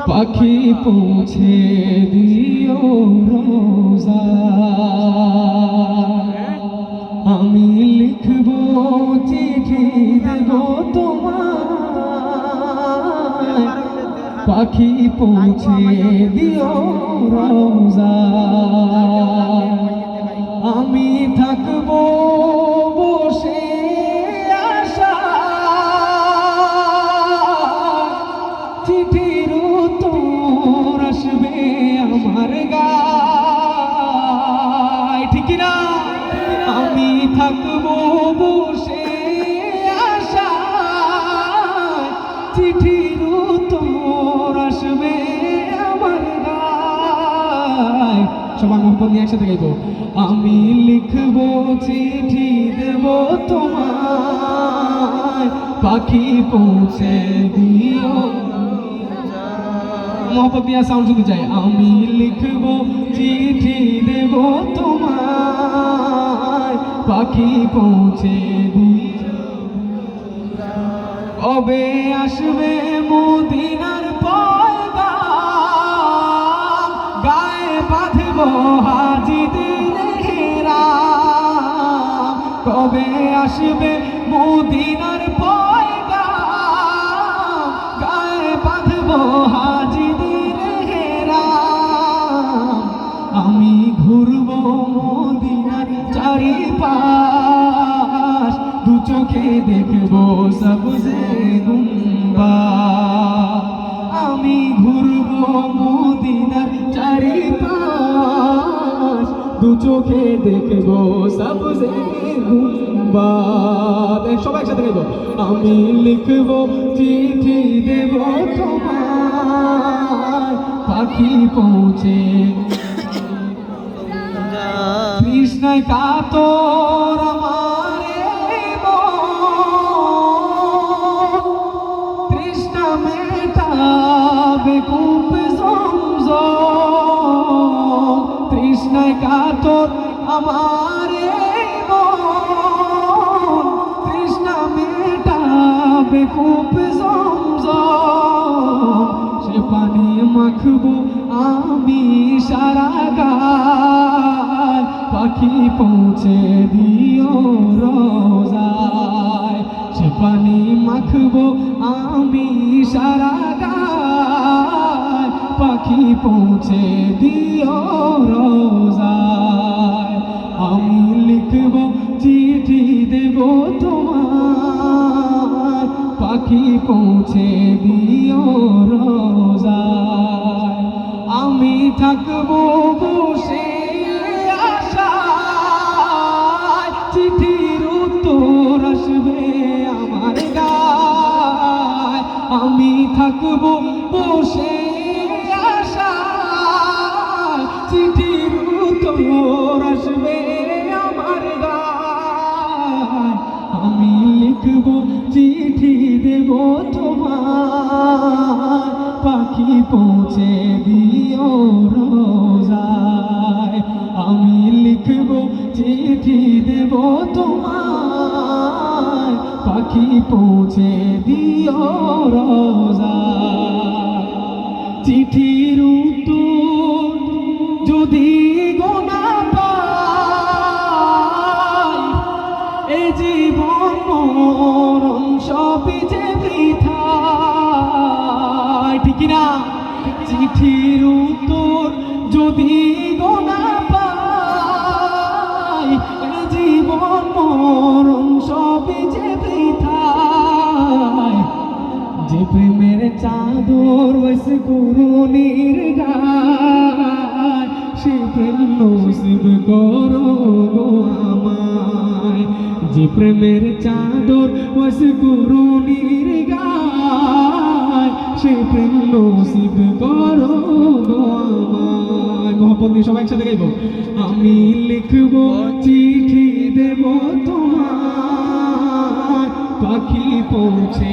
পাখি পৌঁছে দিও রোজা, আমি লিখব চিঠি দেব তোমায়, পাখি পৌঁছে দিও রোজা, আমি থাকব বসে আশা, চিঠির উত্তর আসবে আমার গায়, ঠিক না? আমি থাকব বসে আশা, চিঠির উত্তর আসবে আমার গায়। সবাই মোহাম্মদ নিয়ে একসাথে গাইব। আমি লিখব চিঠি দেব তোমায়, পাখি পৌঁছে দিও। মোহাম্মদ নিয়ে সাউন্ড শুনতে চাই। আমি লিখব চিঠি দেব তোমায়, পাখি পৌঁছে দিও। কবে আসবে মদিনার পয়গাম, গায়ে বাঁধব হাজিদের হেরাম। কবে আসবে মদিনার পয়গাম, গায়ে বাঁধব হাজিদের হেরাম। আমি ঘুরব মদিনার চারিপাশ, দু চোখে দেখব সবজে গুম্বাদ। আমি ঘুরব মদিনার চারিপাশ, দু চোখে দেখব সবজে গুম্বাদ। সবাই একসাথে গাইব। আমি লিখব চিঠি দেব তোমায়, পাখি পৌঁছে। কৃষ্ণায় কাতর আমারে মন, তৃষ্ণা মেটাবে কূপ জমজম। তৃষ্ণায় কাতর আমারে মন, তৃষ্ণা মেটাবে কূপ জমজম। সে পানি মাখবো আমি সারা গায়, পাখি পৌঁছে দিও রোজায়। সে পানি মাখবো আমি সারা গায়, পাখি পৌঁছে দিও রোজায়। আমি লিখব চিঠি দেব তোমার, পাখি পৌঁছে দিও রোজায়। আমি থাকব বসে আশায়, চিঠির উত্তর আসবে আমার গায়। আমি থাকব বসে আশায়, চিঠির উত্তর আসবে আমার গায়। আমি লিখব চিঠি দেব তোমার, পাখি পৌঁছে দিও রোজায়। আমি লিখব চিঠি দেব তোমার, পাখি পৌঁছে দিও রোজায়। চিঠির উত্তর যদি গোনা পাই, এ জীবন মরণ সবই যে বৃথা, ঠিক না? চিঠির উত্তর যদি গোনা পাই, এ জীবন মরণ সবই যে বৃথা। যে প্রেমের চাদর বসে করুণীর গায়, সে প্রেম নসিব করো গো আমায়। যে প্রেমের চাদর বসে করুণীর গায়, সে প্রেম নসিব করো গো আমায়। মোহাম্মদ নিয়ে সবাই একসাথে গাইব। আমি লিখব চিঠি দেব তোমার, পাখি পৌঁছে